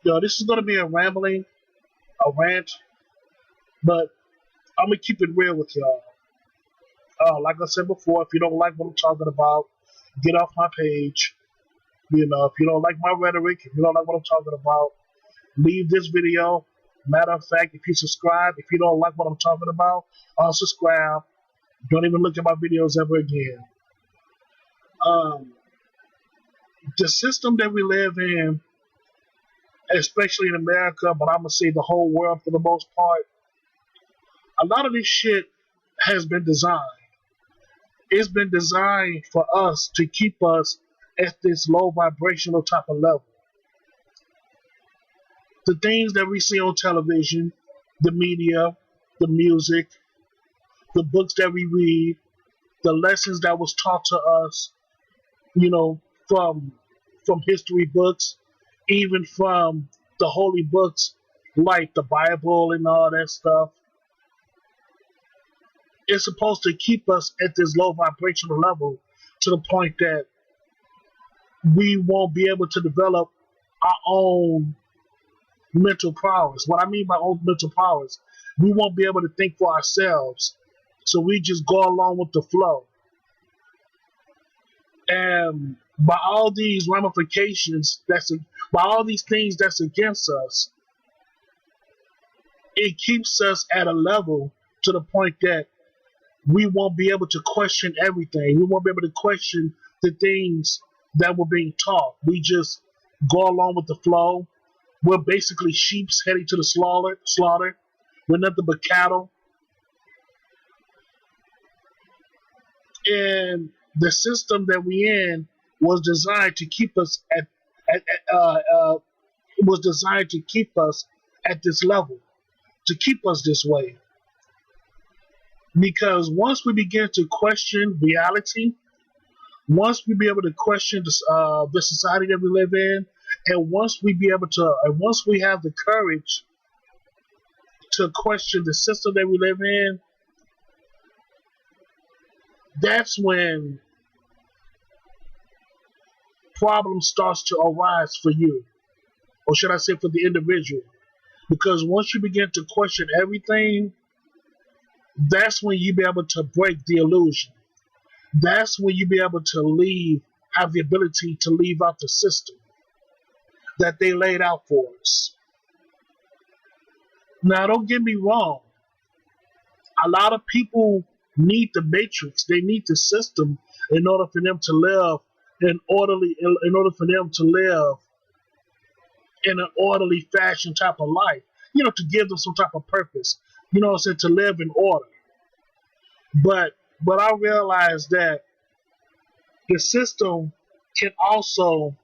Yo, this is gonna be a rambling, a rant, but I'm gonna keep it real with y'all. Like I said before, if you don't like what I'm talking about, get off my page. You know, if you don't like my rhetoric, if you don't like what I'm talking about, leave this video. Matter of fact, if you subscribe, if you don't like what I'm talking about, unsubscribe. Don't even look at my videos ever again. Um, the system that we live in, especially in America, but I'm gonna say the whole world for the most part, a lot of this shit has been designed. It's been designed for us to keep us at this low vibrational type of level. The things that we see on television, the media, the music, the books that we read, the lessons that was taught to us, you know, from history books, even from the holy books like the Bible and all that stuff. It's supposed to keep us at this low vibrational level to the point that we won't be able to develop our own mental powers. What I mean by own mental powers, we won't be able to think for ourselves. So we just go along with the flow. And by all these ramifications, by all these things that's against us, it keeps us at a level to the point that we won't be able to question everything. We won't be able to question the things that were being taught. We just go along with the flow. We're basically sheeps heading to the slaughter. We're nothing but cattle. And the system that we in was designed to keep us was designed to keep us at this level, to keep us this way. Because once we begin to question reality, once we be able to question the society that we live in, and once we have the courage to question the system that we live in, that's when problems starts to arise for you, or should I say for the individual. Because once you begin to question everything, that's when you be able to break the illusion. That's when you be able to have the ability to leave out the system that they laid out for us. Now, don't get me wrong. A lot of people need the matrix. They need the system in order for them to live in order for them to live in an orderly fashion type of life. You know, to give them some type of purpose. You know what I'm saying? To live in order. But I realized that the system can also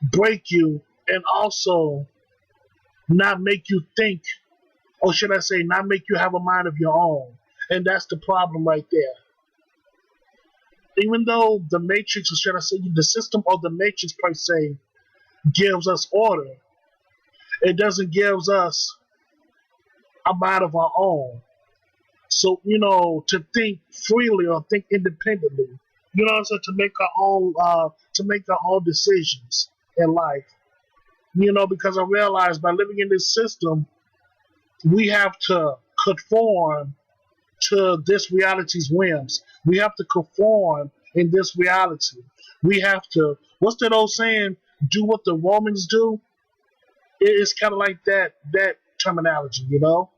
break you and also not make you think, or should I say, not make you have a mind of your own. And that's the problem right there. Even though the matrix, or should I say, the system or the matrix per se, gives us order, it doesn't give us a mind of our own. So, you know, to think freely or think independently, you know what I'm saying, to make our own decisions in life. You know, because I realized by living in this system, we have to conform to this reality's whims. We have to conform in this reality. We have to, what's that old saying? Do what the Romans do. It's kind of like that terminology, you know.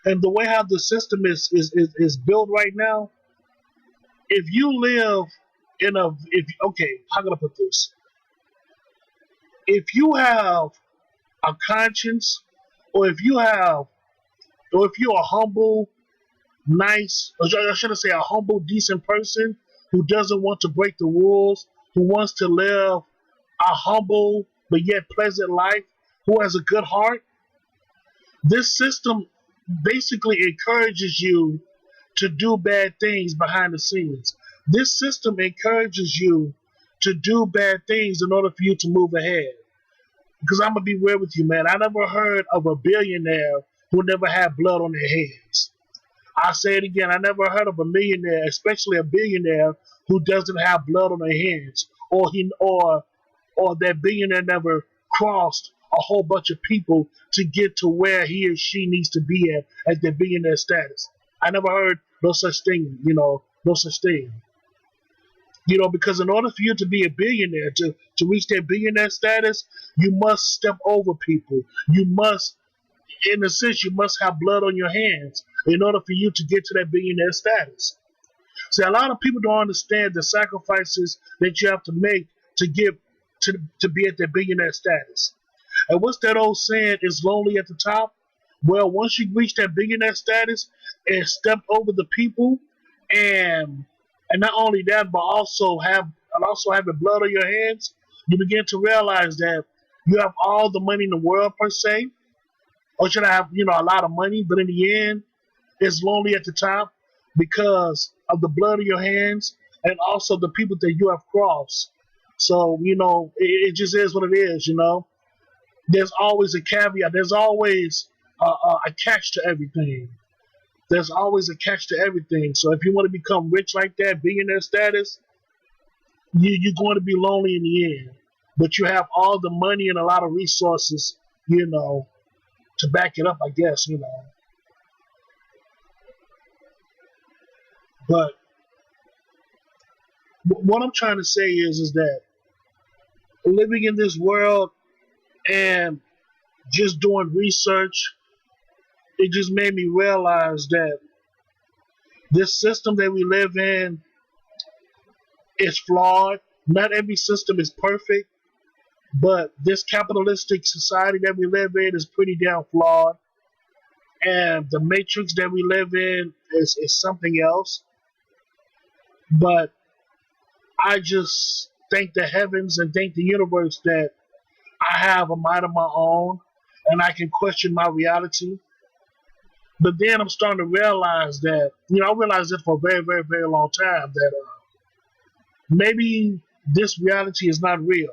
And the way how the system is built right now, if you live in how can I put this? If you have a conscience, or if you're a humble, nice, or I should say a humble, decent person who doesn't want to break the rules, who wants to live a humble but yet pleasant life, who has a good heart, this system basically encourages you to do bad things behind the scenes. This system encourages you to do bad things in order for you to move ahead. Because I'm going to be real with you, man. I never heard of a billionaire who never had blood on their hands. I say it again, I never heard of a millionaire, especially a billionaire, who doesn't have blood on their hands, or that billionaire never crossed a whole bunch of people to get to where he or she needs to be at their billionaire status. I never heard no such thing, no such thing. Because in order for you to be a billionaire, to reach that billionaire status, you must step over people. You must, in a sense, you must have blood on your hands in order for you to get to that billionaire status. See, a lot of people don't understand the sacrifices that you have to make to get to be at that billionaire status. And what's that old saying? It's lonely at the top. Well, once you reach that billionaire status and step over the people, and not only that, but also having blood on your hands, you begin to realize that you have all the money in the world per se, or should I have a lot of money, but in the end, it's lonely at the top because of the blood of your hands and also the people that you have crossed. So it just is what it is. There's always a caveat. There's always a catch to everything. There's always a catch to everything. So if you want to become rich like that, billionaire status, you're going to be lonely in the end. But you have all the money and a lot of resources, to back it up, I guess, But what I'm trying to say is that living in this world and just doing research, it just made me realize that this system that we live in is flawed. Not every system is perfect, but this capitalistic society that we live in is pretty damn flawed. And the matrix that we live in is something else. But I just thank the heavens and thank the universe that I have a mind of my own and I can question my reality. But then I'm starting to realize that, I realized it for a very, very, very long time that maybe this reality is not real.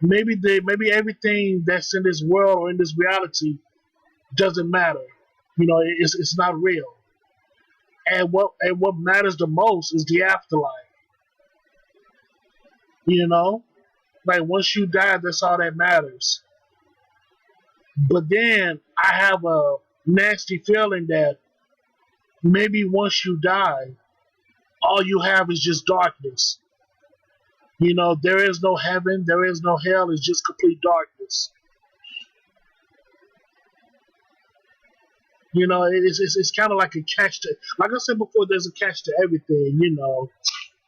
Maybe everything that's in this world or in this reality doesn't matter. It's not real. And what matters the most is the afterlife. Like once you die, that's all that matters. But then I have a nasty feeling that maybe once you die, all you have is just darkness. There is no heaven, there is no hell, it's just complete darkness. It's kind of like a catch to, like I said before, there's a catch to everything.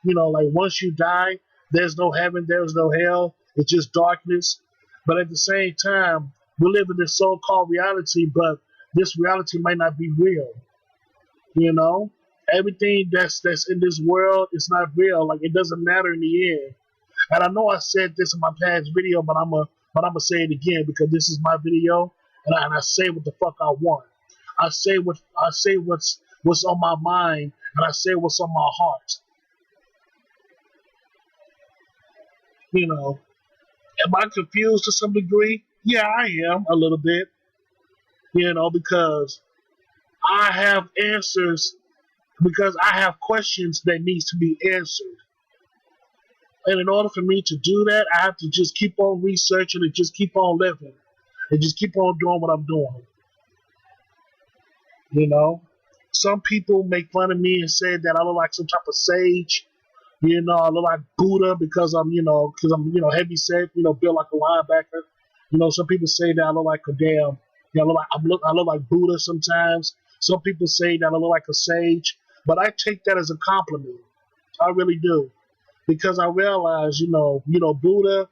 Like once you die, there's no heaven, there's no hell, it's just darkness. But at the same time, we live in this so-called reality, but this reality might not be real. Everything that's in this world is not real. Like it doesn't matter in the end. And I know I said this in my past video, but I'm gonna say it again because this is my video, and I say what the fuck I want. I say what's on my mind, and I say what's on my heart. Am I confused to some degree? Yeah, I am a little bit. Because I have answers, because I have questions that needs to be answered. And in order for me to do that, I have to just keep on researching and just keep on living and just keep on doing what I'm doing. Some people make fun of me and say that I look like some type of sage. I look like Buddha because I'm heavy set, built like a linebacker. Some people say that I look like a damn, I look like Buddha sometimes. Some people say that I look like a sage, but I take that as a compliment. I really do, because I realize, Buddha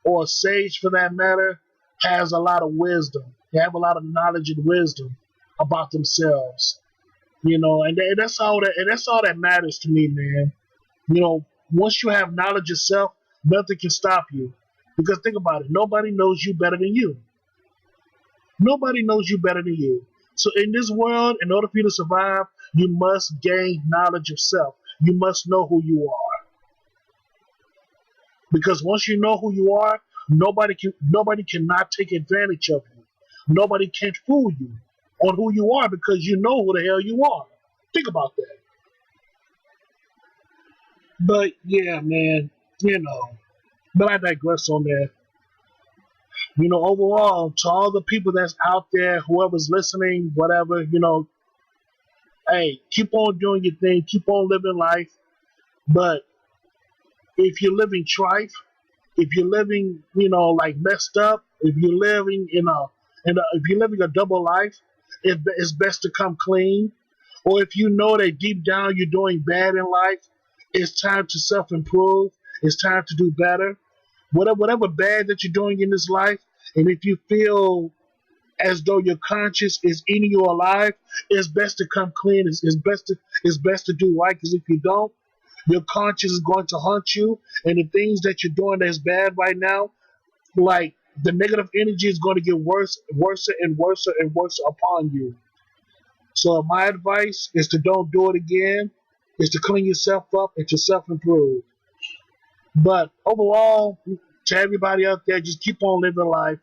or a sage for that matter has a lot of wisdom. They have a lot of knowledge and wisdom about themselves, and that's all that matters to me, man. Once you have knowledge yourself, nothing can stop you. Because think about it, nobody knows you better than you. Nobody knows you better than you. So in this world, in order for you to survive, you must gain knowledge of self. You must know who you are. Because once you know who you are, nobody cannot take advantage of you. Nobody can fool you. on who you are because you know who the hell you are. Think about that. But yeah, man, but I digress on that. Overall, to all the people that's out there, whoever's listening, whatever, hey, keep on doing your thing, keep on living life. But if you're living trife, if you're living, like messed up, if you're living if you're living a double life, it's best to come clean. Or if you know that deep down you're doing bad in life, it's time to self-improve. It's time to do better. Whatever bad that you're doing in this life, and if you feel as though your conscience is eating you alive, it's best to come clean. It's best to do right, because if you don't, your conscience is going to haunt you, and the things that you're doing that's bad right now, like the negative energy is going to get worse and worse and worse upon you. So my advice is to don't do it again, is to clean yourself up and to self-improve. But overall, to everybody out there, just keep on living life.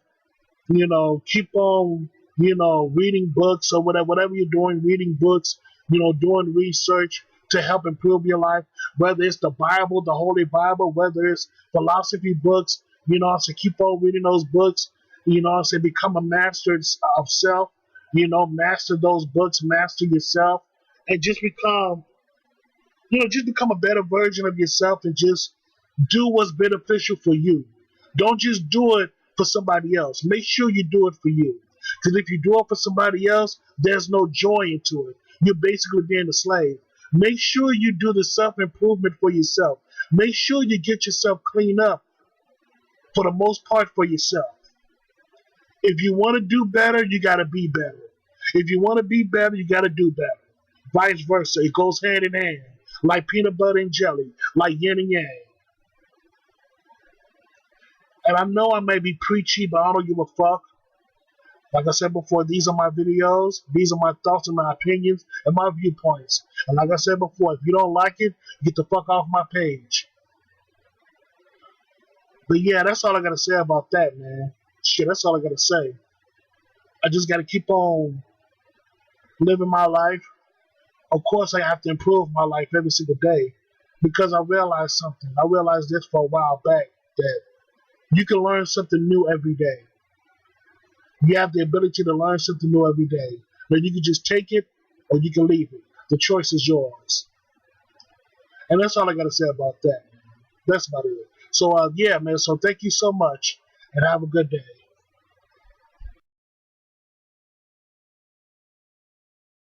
Keep on, reading books or whatever you're doing, reading books, doing research to help improve your life, whether it's the Bible, the Holy Bible, whether it's philosophy books, so keep on reading those books, so become a master of self, master those books, master yourself, and just become a better version of yourself and just do what's beneficial for you. Don't just do it for somebody else. Make sure you do it for you. Because if you do it for somebody else, there's no joy into it. You're basically being a slave. Make sure you do the self-improvement for yourself. Make sure you get yourself cleaned up for the most part for yourself. If you want to do better, you got to be better. If you want to be better, you got to do better. Vice versa. It goes hand in hand. Like peanut butter and jelly. Like yin and yang. And I know I may be preachy, but I don't give a fuck. Like I said before, these are my videos. These are my thoughts and my opinions and my viewpoints. And like I said before, if you don't like it, get the fuck off my page. But yeah, that's all I gotta say about that, man. Shit, that's all I gotta say. I just gotta keep on living my life. Of course, I have to improve my life every single day because I realized something. I realized this for a while back, that you can learn something new every day. You have the ability to learn something new every day. But you can just take it or you can leave it. The choice is yours. And that's all I got to say about that, man. That's about it. So, yeah, man. So thank you so much and have a good day.